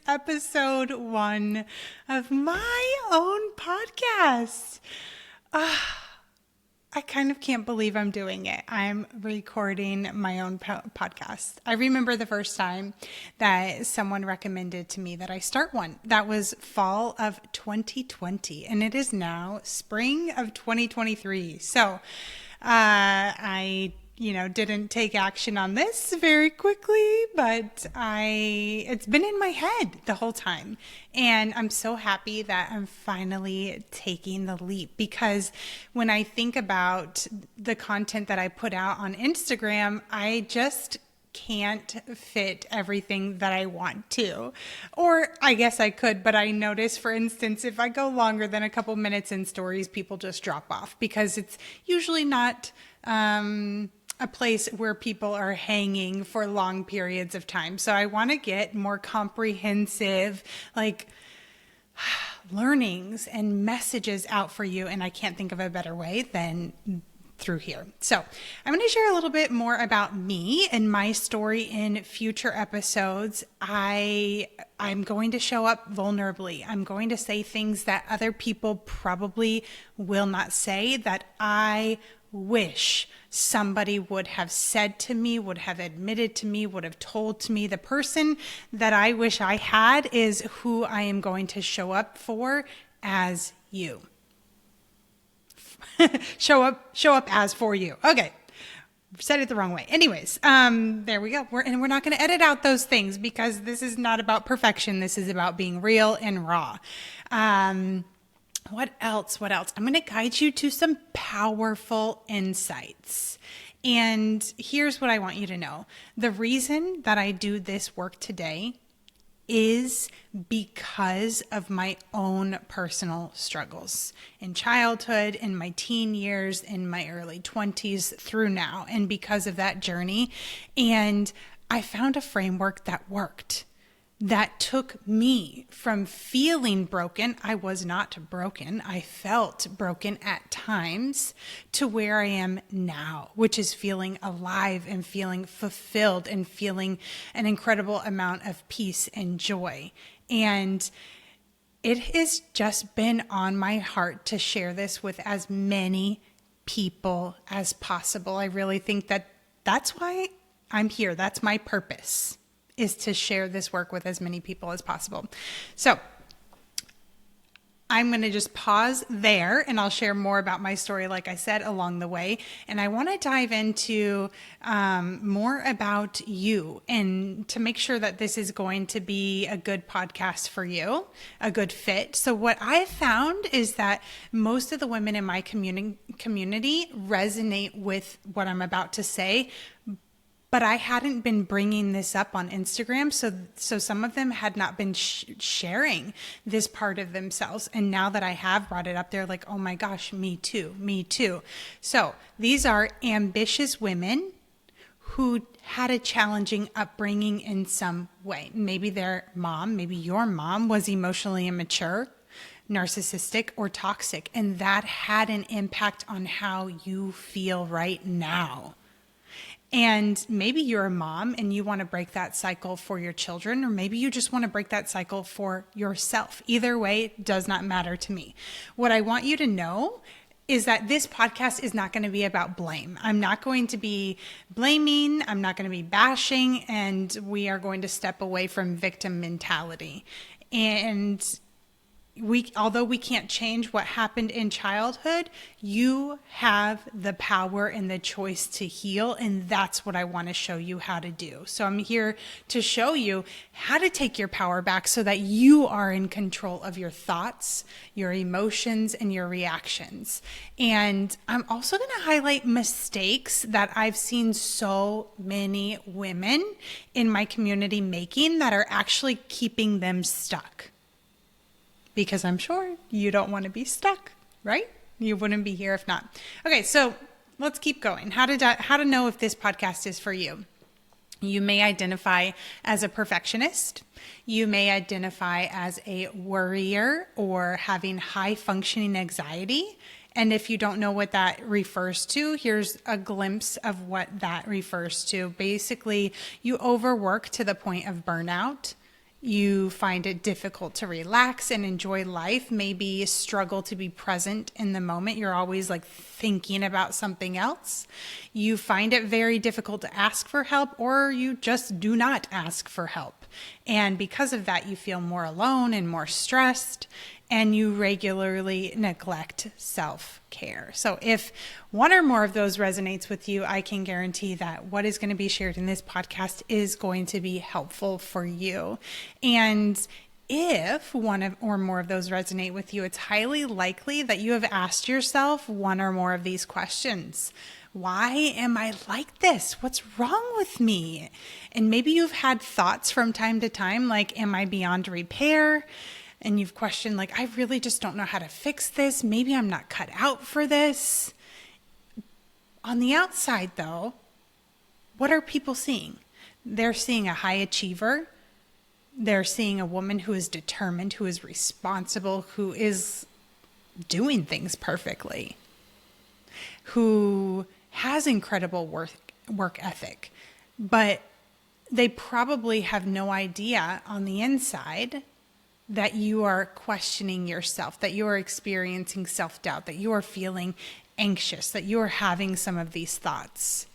episode 1 of my own podcast. I kind of can't believe I'm doing it. I'm recording my own podcast. I remember the first time that someone recommended to me that I start one. That was fall of 2020, and it is now spring of 2023. So I didn't take action on this very quickly, but it's been in my head the whole time. And I'm so happy that I'm finally taking the leap, because when I think about the content that I put out on Instagram, I just can't fit everything that I want to. Or I guess I could, but I notice, for instance, if I go longer than a couple minutes in stories, people just drop off, because it's usually not a place where people are hanging for long periods of time. So I want to get more comprehensive, learnings and messages out for you. And I can't think of a better way than through here. So I'm going to share a little bit more about me and my story in future episodes. I'm going to show up vulnerably. I'm going to say things that other people probably will not say, that I wish somebody would have said to me, would have admitted to me, would have told to me. The person that I wish I had is who I am going to show up for as you. show up as for you. Okay. Said it the wrong way. Anyways, there we go. We're not going to edit out those things, because this is not about perfection. This is about being real and raw. What else? I'm going to guide you to some powerful insights. And here's what I want you to know. The reason that I do this work today is because of my own personal struggles in childhood, in my teen years, in my early 20s through now, and because of that journey. And I found a framework that worked, that took me from feeling broken. I was not broken. I felt broken at times, to where I am now, which is feeling alive and feeling fulfilled and feeling an incredible amount of peace and joy. And it has just been on my heart to share this with as many people as possible. I really think that that's why I'm here. That's my purpose, is to share this work with as many people as possible. So I'm going to just pause there, and I'll share more about my story, like I said, along the way. And I want to dive into more about you, and to make sure that this is going to be a good podcast for you, a good fit. So what I've found is that most of the women in my community resonate with what I'm about to say, but I hadn't been bringing this up on Instagram. So some of them had not been sharing this part of themselves. And now that I have brought it up, they're like, oh my gosh, me too, me too. So these are ambitious women who had a challenging upbringing in some way. Maybe their mom, maybe your mom was emotionally immature, narcissistic, or toxic. And that had an impact on how you feel right now. And maybe you're a mom and you want to break that cycle for your children, or maybe you just want to break that cycle for yourself. Either way, it does not matter to me. What I want you to know is that this podcast is not going to be about blame. I'm not going to be blaming. I'm not going to be bashing. And we are going to step away from victim mentality. And although we can't change what happened in childhood, you have the power and the choice to heal. And that's what I want to show you how to do. So I'm here to show you how to take your power back, so that you are in control of your thoughts, your emotions, and your reactions. And I'm also going to highlight mistakes that I've seen so many women in my community making, that are actually keeping them stuck. Because I'm sure you don't want to be stuck, right? You wouldn't be here if not. Okay, so let's keep going. How to know if this podcast is for you. You may identify as a perfectionist. You may identify as a worrier, or having high functioning anxiety. And if you don't know what that refers to, here's a glimpse of what that refers to. Basically, you overwork to the point of burnout. You find it difficult to relax and enjoy life, maybe struggle to be present in the moment. You're always like thinking about something else. You find it very difficult to ask for help, or you just do not ask for help. And because of that, you feel more alone and more stressed, and you regularly neglect self-care. So if one or more of those resonates with you, I can guarantee that what is going to be shared in this podcast is going to be helpful for you. And if one or more of those resonate with you, it's highly likely that you have asked yourself one or more of these questions. Why am I like this? What's wrong with me? And maybe you've had thoughts from time to time like, am I beyond repair? And you've questioned like, I really just don't know how to fix this. Maybe I'm not cut out for this. On the outside though, what are people seeing? They're seeing a high achiever. They're seeing a woman who is determined, who is responsible, who is doing things perfectly, who has incredible work ethic, but they probably have no idea on the inside that you are questioning yourself, that you are experiencing self-doubt, that you are feeling anxious, that you are having some of these thoughts.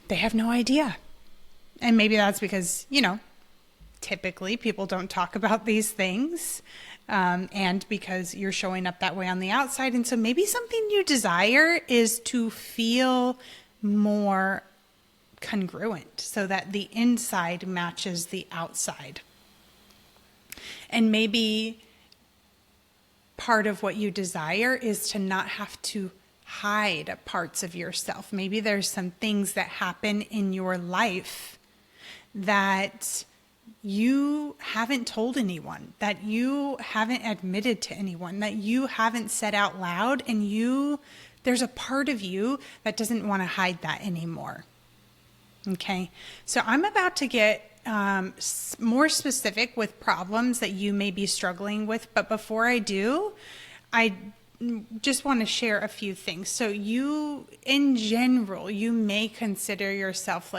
They have no idea. And maybe that's because, typically people don't talk about these things. And because you're showing up that way on the outside. And so maybe something you desire is to feel more congruent so that the inside matches the outside. And maybe part of what you desire is to not have to hide parts of yourself. Maybe there's some things that happen in your life that you haven't told anyone, that you haven't admitted to anyone, that you haven't said out loud, and there's a part of you that doesn't want to hide that anymore. Okay, so I'm about to get more specific with problems that you may be struggling with, but before I do, I just want to share a few things. So in general, you may consider yourself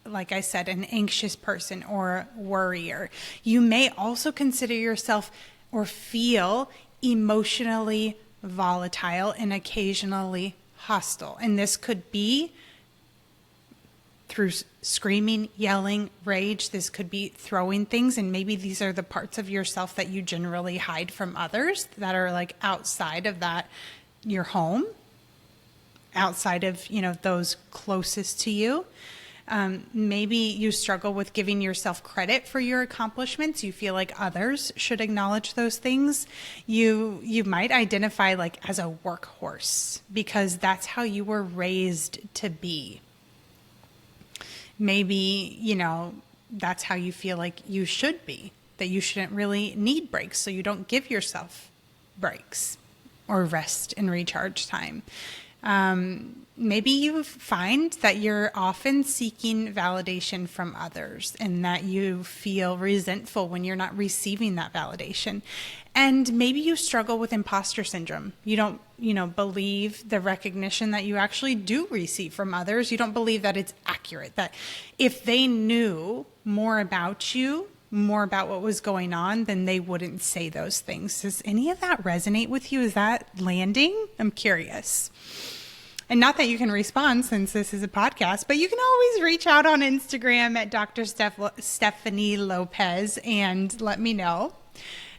like I said, an anxious person or worrier. You may also consider yourself or feel emotionally volatile and occasionally hostile. And this could be through screaming, yelling, rage. This could be throwing things. And maybe these are the parts of yourself that you generally hide from others that are like outside of that, your home, outside of, those closest to you. Maybe you struggle with giving yourself credit for your accomplishments. You feel like others should acknowledge those things. You might identify like as a workhorse because that's how you were raised to be. Maybe, that's how you feel like you should be, that you shouldn't really need breaks, so you don't give yourself breaks or rest and recharge time. Maybe you find that you're often seeking validation from others and that you feel resentful when you're not receiving that validation. And maybe you struggle with imposter syndrome. You don't, believe the recognition that you actually do receive from others. You don't believe that it's accurate, that if they knew more about you, more about what was going on, then they wouldn't say those things. Does any of that resonate with you? Is that landing? I'm curious. And not that you can respond since this is a podcast, but you can always reach out on Instagram at Dr. Stephanie Lopez and let me know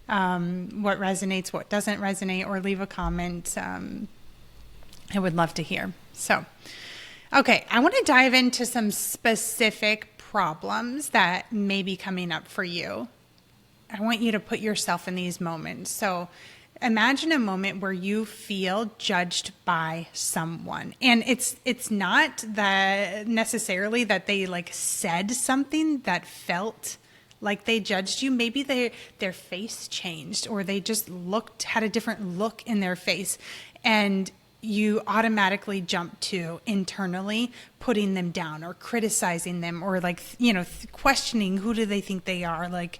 what resonates, what doesn't resonate, or leave a comment. I would love to hear. So, okay, I want to dive into some specific problems that may be coming up for you. I want you to put yourself in these moments. So imagine a moment where you feel judged by someone. And it's not that necessarily that they like said something that felt like they judged you. Maybe their face changed, or they just had a different look in their face, and you automatically jump to internally putting them down or criticizing them, or like, questioning who do they think they are, like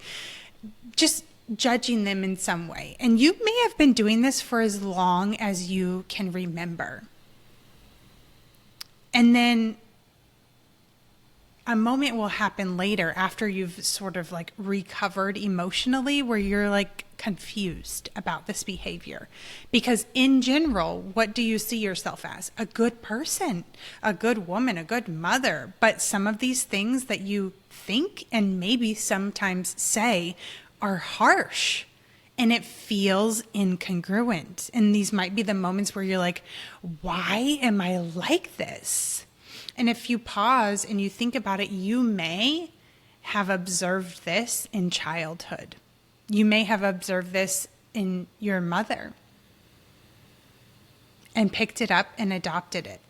just judging them in some way. And you may have been doing this for as long as you can remember. And then a moment will happen later after you've sort of like recovered emotionally where you're like confused about this behavior. Because in general, what do you see yourself as? A good person, a good woman, a good mother. But some of these things that you think and maybe sometimes say are harsh. And it feels incongruent. And these might be the moments where you're like, why am I like this? And if you pause and you think about it, you may have observed this in childhood. You may have observed this in your mother and picked it up and adopted it.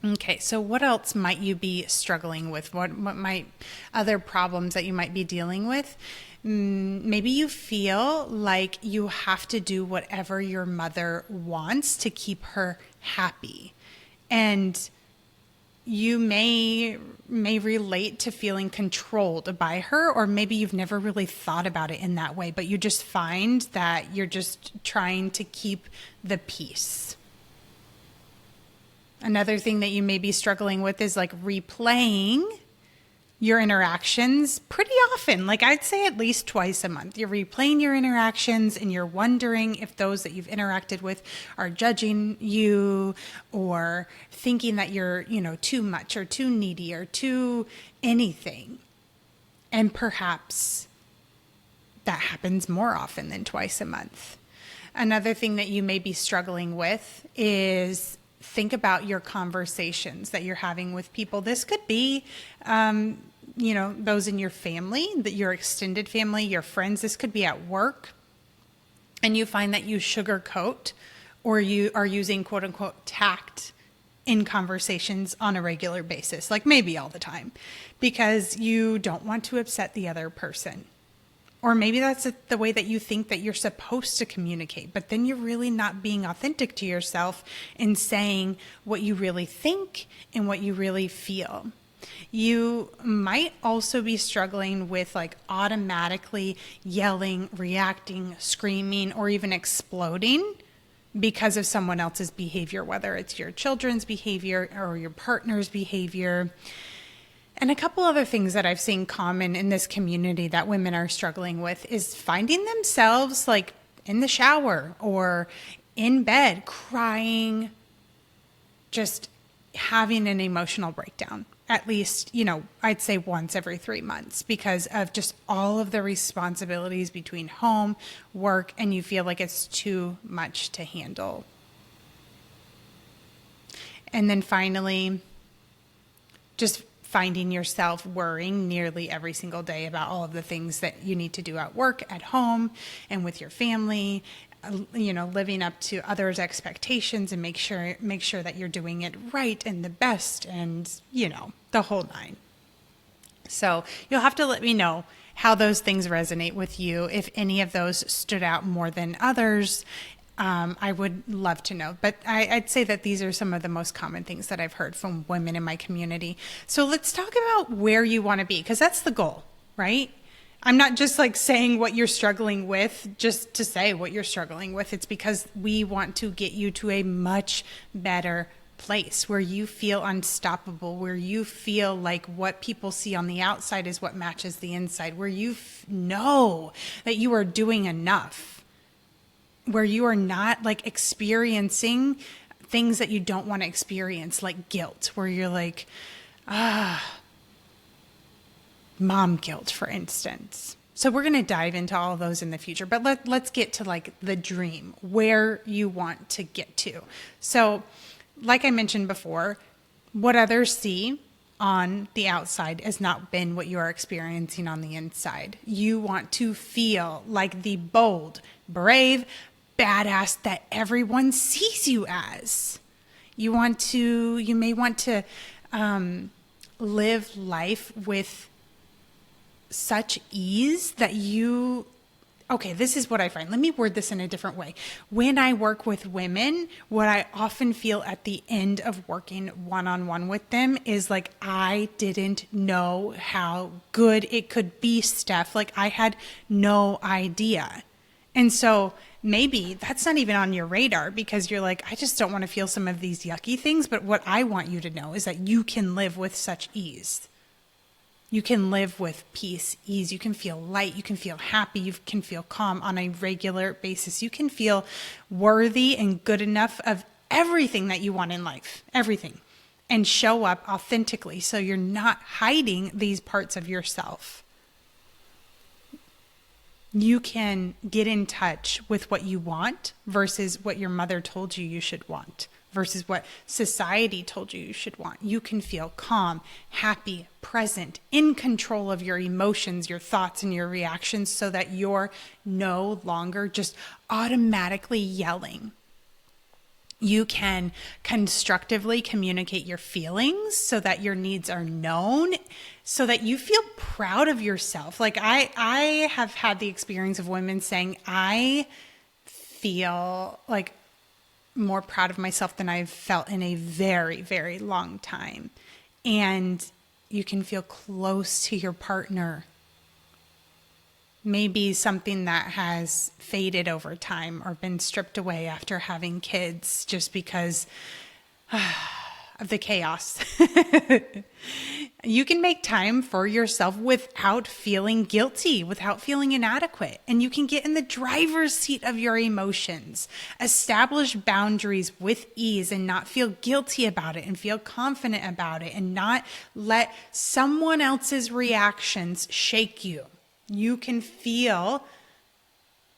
Okay, so what else might you be struggling with? What might other problems that you might be dealing with? Maybe you feel like you have to do whatever your mother wants to keep her happy. And you may relate to feeling controlled by her, or maybe you've never really thought about it in that way, but you just find that you're just trying to keep the peace. Another thing that you may be struggling with is like replaying your interactions pretty often. Like I'd say at least twice a month. You're replaying your interactions and you're wondering if those that you've interacted with are judging you or thinking that you're, too much or too needy or too anything. And perhaps that happens more often than twice a month. Another thing that you may be struggling with is think about your conversations that you're having with people. This could be, those in your family, your extended family, your friends. This could be at work. And you find that you sugarcoat or you are using quote unquote tact in conversations on a regular basis, like maybe all the time, because you don't want to upset the other person. Or maybe that's the way that you think that you're supposed to communicate, but then you're really not being authentic to yourself and saying what you really think and what you really feel. You might also be struggling with like automatically yelling, reacting, screaming, or even exploding because of someone else's behavior, whether it's your children's behavior or your partner's behavior. And a couple other things that I've seen common in this community that women are struggling with is finding themselves like in the shower or in bed crying, just having an emotional breakdown. At least, I'd say once every 3 months because of just all of the responsibilities between home, work, and you feel like it's too much to handle. And then finally, just finding yourself worrying nearly every single day about all of the things that you need to do at work, at home, and with your family, living up to others' expectations and make sure that you're doing it right and the best and, the whole nine. So you'll have to let me know how those things resonate with you. If any of those stood out more than others, I would love to know. But I'd say that these are some of the most common things that I've heard from women in my community. So let's talk about where you want to be, because that's the goal, right? I'm not just like saying what you're struggling with just to say what you're struggling with. It's because we want to get you to a much better place where you feel unstoppable, where you feel like what people see on the outside is what matches the inside, where you know that you are doing enough, where you are not like experiencing things that you don't want to experience, like guilt, where you're like, mom guilt, for instance. So we're going to dive into all of those in the future, but let's get to like the dream, where you want to get to. So like I mentioned before, what others see on the outside has not been what you are experiencing on the inside. You want to feel like the bold, brave, badass that everyone sees you as. You may want to live life with such ease that this is what I find. Let me word this in a different way. When I work with women, what I often feel at the end of working one-on-one with them is like, I didn't know how good it could be, Steph. Like I had no idea. And so maybe that's not even on your radar because you're like, I just don't want to feel some of these yucky things. But what I want you to know is that you can live with such ease. You can live with peace, ease. You can feel light. You can feel happy. You can feel calm on a regular basis. You can feel worthy and good enough of everything that you want in life, everything, and show up authentically so you're not hiding these parts of yourself. You can get in touch with what you want versus what your mother told you should want versus what society told you should want. You can feel calm, happy, present, in control of your emotions, your thoughts, and your reactions so that you're no longer just automatically yelling. You can constructively communicate your feelings so that your needs are known, so that you feel proud of yourself. Like I have had the experience of women saying, I feel like more proud of myself than I've felt in a very, very long time. And you can feel close to your partner. Maybe something that has faded over time or been stripped away after having kids just because of the chaos. You can make time for yourself without feeling guilty, without feeling inadequate. And you can get in the driver's seat of your emotions, establish boundaries with ease and not feel guilty about it and feel confident about it and not let someone else's reactions shake you. You can feel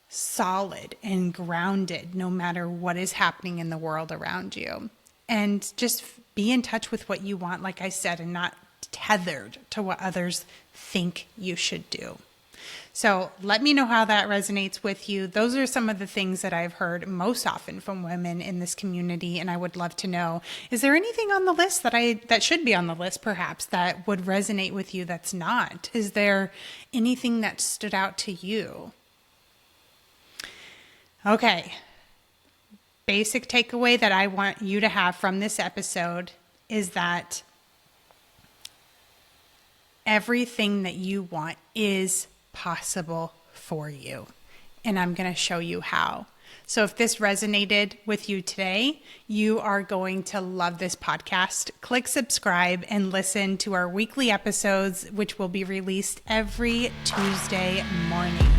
solid and grounded no matter what is happening in the world around you. And just be in touch with what you want, like I said, and not tethered to what others think you should do. So let me know how that resonates with you. Those are some of the things that I've heard most often from women in this community. And I would love to know, is there anything on the list that should be on the list perhaps that would resonate with you that's not? Is there anything that stood out to you? Okay. Basic takeaway that I want you to have from this episode is that everything that you want is possible for you. And I'm going to show you how. So if this resonated with you today, you are going to love this podcast. Click subscribe and listen to our weekly episodes, which will be released every Tuesday morning.